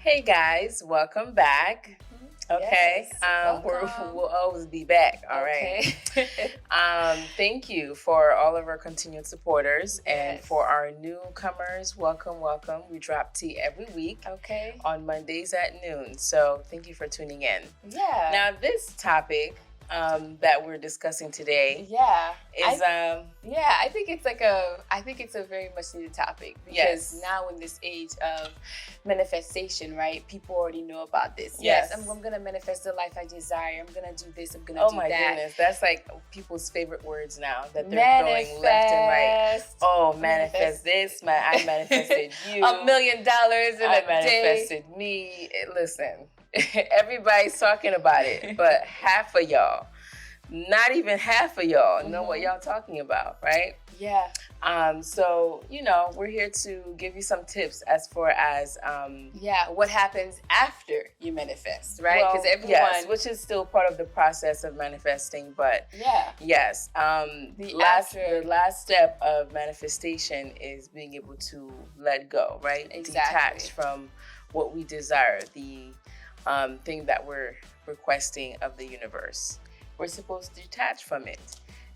Hey guys, welcome back. Okay, Yes, we'll always be back. All right. Okay. Thank you for all of our continued supporters and Yes. for our newcomers. Welcome, welcome. We drop tea every week Okay. on Mondays at noon. So thank you for tuning in. Yeah. Now, this topic that we're discussing today yeah. is I think it's a very much needed topic because Yes. now in this age of manifestation, right? People already know about this. Yes. I'm gonna manifest the life I desire. I'm gonna do this. I'm gonna oh do my that. goodness, that's like people's favorite words now that they're throwing left and right. Manifest. Oh, manifest this, I manifested you. $1 million in I a day. manifested me. Listen, everybody's talking about it, but half of y'all, not even half of y'all, know what y'all talking about, right? Yeah. So we're here to give you some tips as far as what happens after you manifest, right? well, Because everyone, yes, which is still part of the process of manifesting, but yeah, yes, the last step of manifestation is being able to let go, right? Exactly. Detach from what we desire, the thing that we're requesting of the universe. We're supposed to detach from it.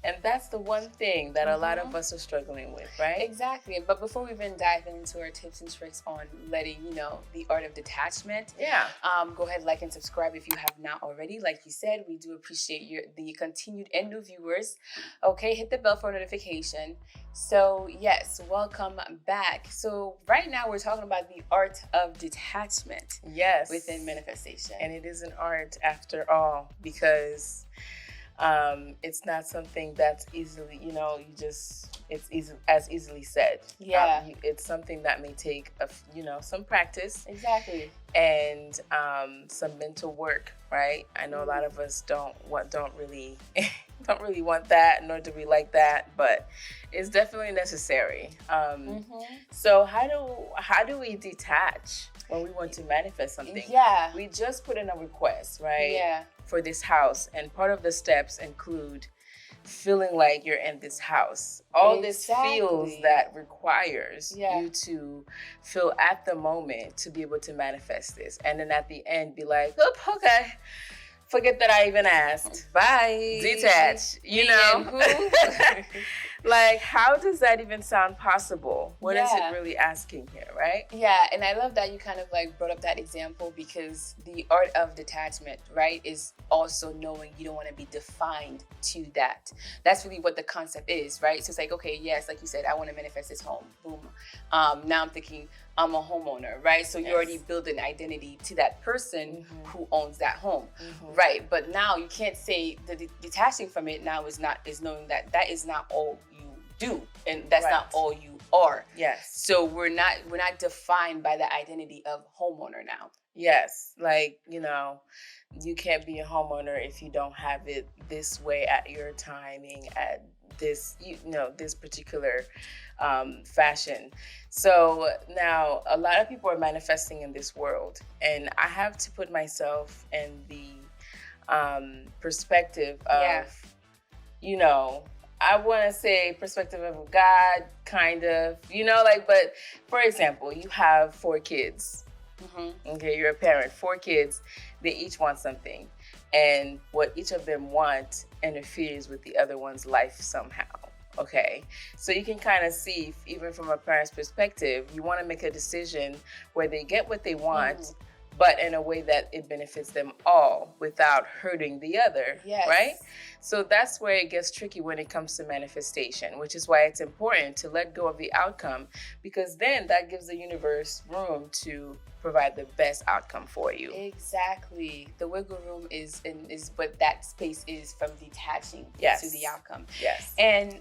And that's the one thing that a lot of us are struggling with, right? Exactly. But before we even dive into our tips and tricks on letting the art of detachment, Yeah. go ahead, like and subscribe if you have not already. Like you said, we do appreciate the continued and new viewers. Okay, hit the bell for notification. So yes, welcome back. So right now we're talking about the art of detachment. Yes. Within manifestation. And it is an art after all, because it's not something that's easily, as easily said. Yeah. It's something that may take some practice. Exactly. And some mental work, right? I know a lot of us don't really want that, nor do we like that, but it's definitely necessary. So how do we detach when we want to manifest something? Yeah. We just put in a request, right? Yeah. For this house, and part of the steps include feeling like you're in this house. All this feels that requires you to feel at the moment to be able to manifest this. And then at the end be like, oh, okay, forget that I even asked. Bye. Detach, Like, how does that even sound possible? What is it really asking here, right? Yeah, and I love that you kind of like brought up that example, because the art of detachment, right, is also knowing you don't want to be defined to that. That's really what the concept is, right? So it's like, okay, yes, like you said, I want to manifest this home. Boom. Now I'm thinking I'm a homeowner, right? So you already build an identity to that person who owns that home, right? But now you can't say detaching from it now is knowing that is not all you do, and that's not all you are. Yes. So we're not defined by the identity of homeowner now. Yes, like, you can't be a homeowner if you don't have it this way at your timing, at this, this particular fashion. So now a lot of people are manifesting in this world, and I have to put myself in the perspective of, I want to say perspective of God, kind of, but for example, you have 4 kids. Okay, you're a parent, 4 kids, they each want something. And what each of them want interferes with the other one's life somehow. Okay, so you can kind of see, even from a parent's perspective, you want to make a decision where they get what they want, but in a way that it benefits them all without hurting the other, right? So that's where it gets tricky when it comes to manifestation, which is why it's important to let go of the outcome, because then that gives the universe room to provide the best outcome for you. Exactly. The wiggle room is what that space is from detaching to the outcome. Yes. And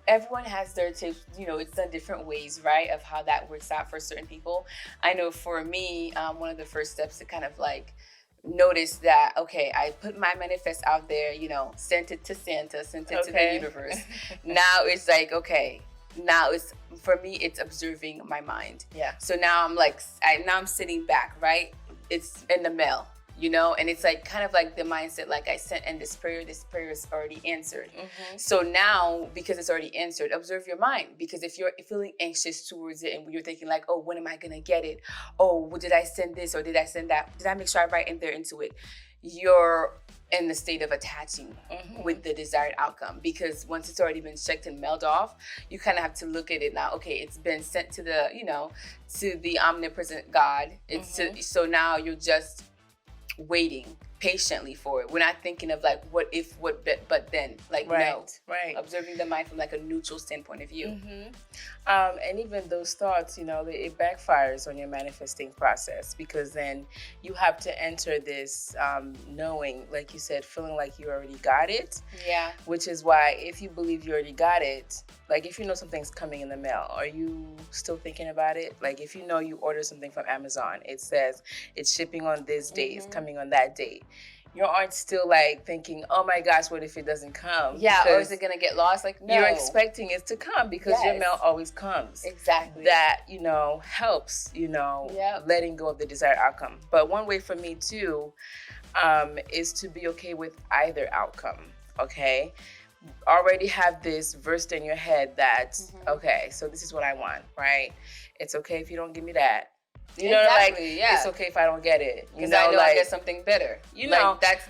everyone has their tips. It's done different ways, right, of how that works out for certain people. I know for me, one of the first steps to kind of like notice that, okay, I put my manifest out there, sent it to Santa, sent it to the universe. Now it's like, okay, now it's, for me, it's observing my mind. Yeah. So now I'm like, now I'm sitting back, right? It's in the mail. And it's like kind of like the mindset, like I sent in this prayer is already answered. So now, because it's already answered, observe your mind, because if you're feeling anxious towards it and you're thinking like, oh, when am I gonna get it? Oh, well, did I send this or did I send that? Did I make sure I write in there into it? You're in the state of attaching with the desired outcome, because once it's already been checked and mailed off, you kind of have to look at it now. Okay, it's been sent to the to the omnipresent God. So now you're just waiting patiently for it. We're not thinking of like what if, what but then, like no. Right. Observing the mind from like a neutral standpoint of view. And even those thoughts, it backfires on your manifesting process, because then you have to enter this knowing, like you said, feeling like you already got it. Yeah. Which is why if you believe you already got it, like if you know something's coming in the mail, are you still thinking about it? Like if you know you order something from Amazon, it says it's shipping on this date, it's coming on that date. You aren't still like thinking, oh my gosh, what if it doesn't come? Yeah, or is it gonna get lost? Like no. You're expecting it to come, because your mail always comes. Exactly. That, helps, letting go of the desired outcome. But one way for me too, is to be okay with either outcome, okay? Already have this versed in your head that, okay, so this is what I want, right? It's okay if you don't give me that. It's okay if I don't get it. Because I know I get something better. That's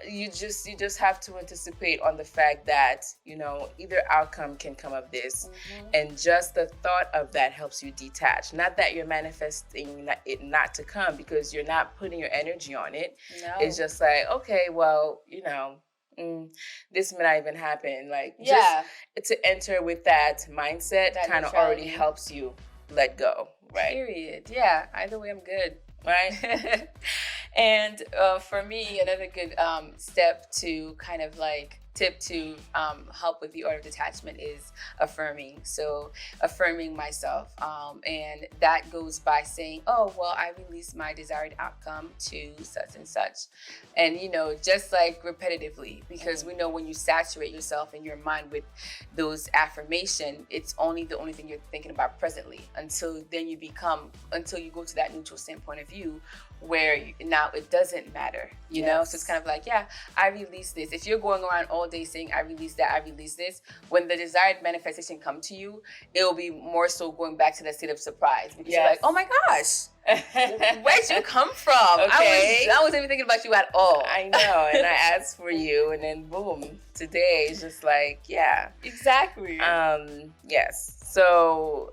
you just have to anticipate on the fact that, either outcome can come of this. And just the thought of that helps you detach. Not that you're manifesting it not to come, because you're not putting your energy on it. No. It's just like, okay, well, this may not even happen. Like, just to enter with that mindset kind of already helps you let go. Right. Period. Yeah. Either way, I'm good. Right. And for me, another good step to kind of like tip to help with the art of detachment is affirming. So affirming myself. And that goes by saying, oh, well, I release my desired outcome to such and such. And, just like repetitively, because we know when you saturate yourself in your mind with those affirmations, it's the only thing you're thinking about presently, until you go to that neutral standpoint of view where now it doesn't matter, So it's kind of like, I release this. If you're going around all day saying, I release that, I release this, when the desired manifestation come to you, it'll be more so going back to that state of surprise, because you're like, oh my gosh, where'd you come from? Okay. I wasn't even thinking about you at all. I know, and I asked for you, and then boom, today is just like, exactly. Yes. So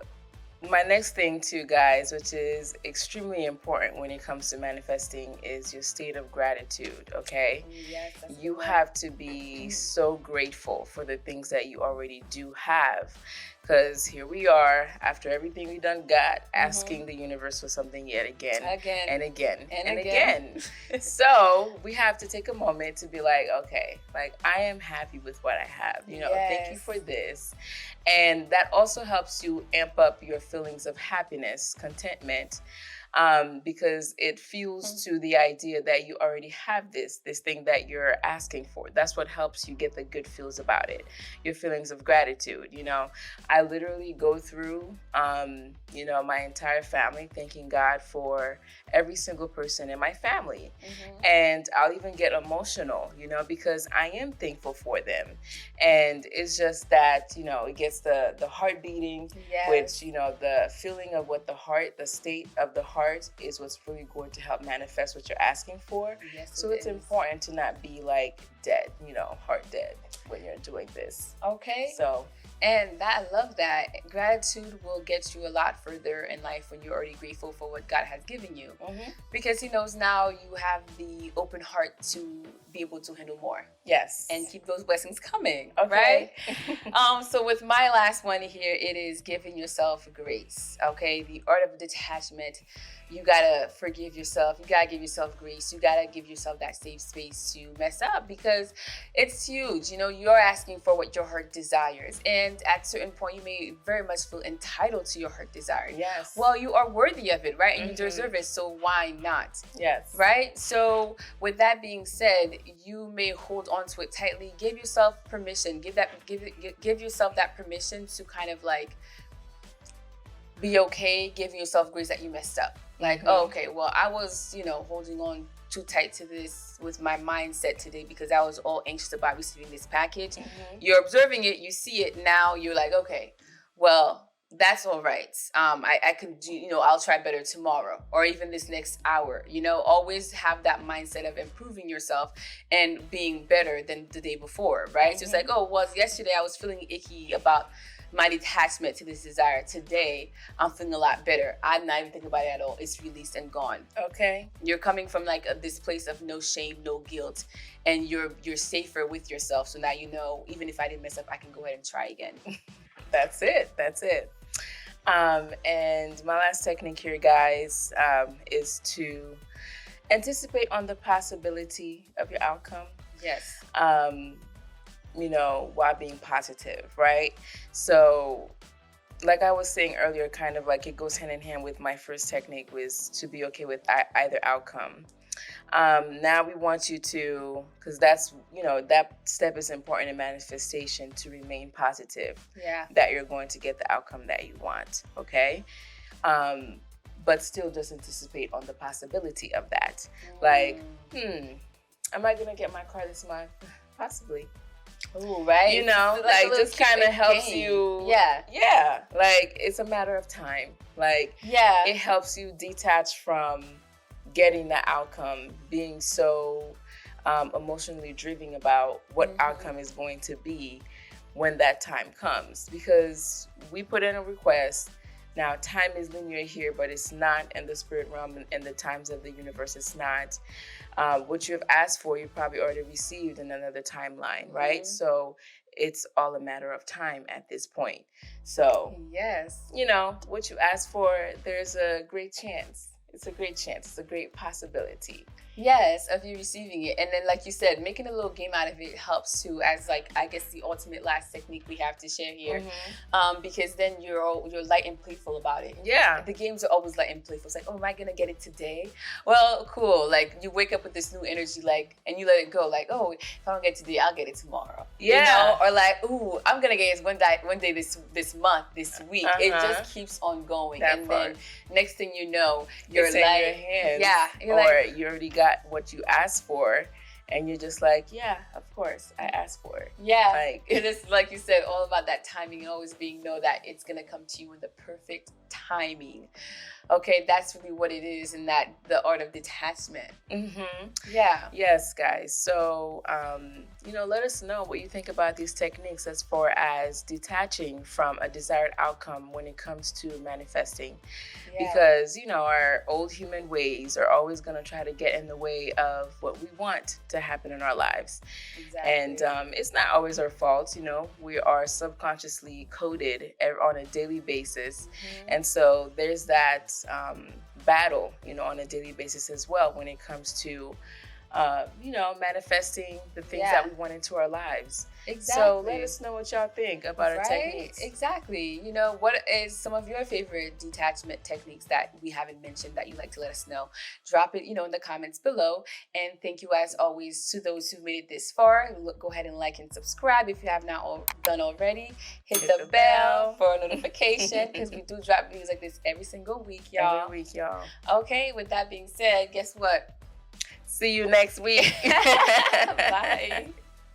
my next thing too, guys, which is extremely important when it comes to manifesting, is your state of gratitude, okay? Yes. You have to be so grateful for the things that you already do have. Because here we are, after everything we done got, asking the universe for something yet again. And again. So we have to take a moment to be like, okay, like I am happy with what I have. Thank you for this. And that also helps you amp up your feelings of happiness, contentment, because it fuels to the idea that you already have this thing that you're asking for. That's what helps you get the good feels about it, your feelings of gratitude. I literally go through, my entire family, thanking God for every single person in my family. And I'll even get emotional, because I am thankful for them. And it's just that, it gets the heart beating, which, the feeling of what the state of the heart is what's really going to help manifest what you're asking for. So it's important to not be like dead, heart dead when you're doing this. Okay. So, and I love that. Gratitude will get you a lot further in life when you're already grateful for what God has given you. Because He knows now you have the open heart to be able to handle more. Yes. And keep those blessings coming. Okay. Right? So with my last one here, it is giving yourself grace. Okay. The art of detachment. You gotta forgive yourself. You gotta give yourself grace. You gotta give yourself that safe space to mess up, because it's huge. You're asking for what your heart desires. And at a certain point, you may very much feel entitled to your heart desire. Yes. Well, you are worthy of it, right? And you deserve it. So why not? Yes. Right? So with that being said, you may hold on to it tightly. Give yourself permission. Give yourself that permission to kind of like be okay, giving yourself grace that you messed up. Like, oh, okay, well, I was, holding on too tight to this with my mindset today because I was all anxious about receiving this package. You're observing it, you see it, now you're like, okay, well, that's all right. I can do, I'll try better tomorrow or even this next hour. Always have that mindset of improving yourself and being better than the day before, right? So it's like, oh, well, yesterday I was feeling icky about my detachment to this desire. Today, I'm feeling a lot better. I'm not even thinking about it at all. It's released and gone. Okay. You're coming from like this place of no shame, no guilt, and you're safer with yourself. So now even if I didn't mess up, I can go ahead and try again. That's it. And my last technique here, guys, is to anticipate on the possibility of your outcome. Yes. While being positive, right? So, like I was saying earlier, kind of like it goes hand in hand with my first technique was to be okay with either outcome. Now we want you to, because that's, that step is important in manifestation, to remain positive. Yeah. That you're going to get the outcome that you want, okay? But still just anticipate on the possibility of that. Like, am I going to get my car this month? Possibly. Oh, right. Like just kind of helps game. you. Yeah. Like it's a matter of time. Like, it helps you detach from getting the outcome, being so emotionally driven about what outcome is going to be when that time comes. Because we put in a request. Now, time is linear here, but it's not in the spirit realm and the times of the universe. It's not. What you have asked for, you probably already received in another timeline, right? So it's all a matter of time at this point. So, yes, what you asked for, there's a great chance. It's a great chance. It's a great possibility. Yes, of you receiving it. And then, like you said, making a little game out of it helps too, as like, I guess the ultimate last technique we have to share here. Because then you're light and playful about it. Yeah. The games are always light and playful. It's like, oh, am I going to get it today? Well, cool. Like you wake up with this new energy, like, and you let it go. Like, oh, if I don't get it today, I'll get it tomorrow. Yeah. Or like, ooh, I'm going to get it one day this month, this week. It just keeps on going. Then next thing you know, you're it's like, in your hands. Yeah. You already got what you asked for, and you're just like, yeah, of course, I asked for it. Yeah, like it's like you said, all about that timing and always that it's gonna come to you in the perfect timing. Okay, that's really what it is, and that the art of detachment. Yeah. Yes, guys. So, let us know what you think about these techniques as far as detaching from a desired outcome when it comes to manifesting. Yeah. Because, our old human ways are always going to try to get in the way of what we want to happen in our lives. Exactly. And it's not always our fault. We are subconsciously coded on a daily basis. And so there's that battle, on a daily basis as well when it comes to, manifesting the things that we want into our lives. Exactly. So let us know what y'all think about our techniques. Exactly. What is some of your favorite detachment techniques that we haven't mentioned that you'd like to let us know? Drop it, in the comments below. And thank you as always to those who've made it this far. Go ahead and like and subscribe if you have not done already. Hit the bell for a notification because we do drop videos like this every single week, y'all. Every week, y'all. Okay, with that being said, guess what? See you next week. Bye.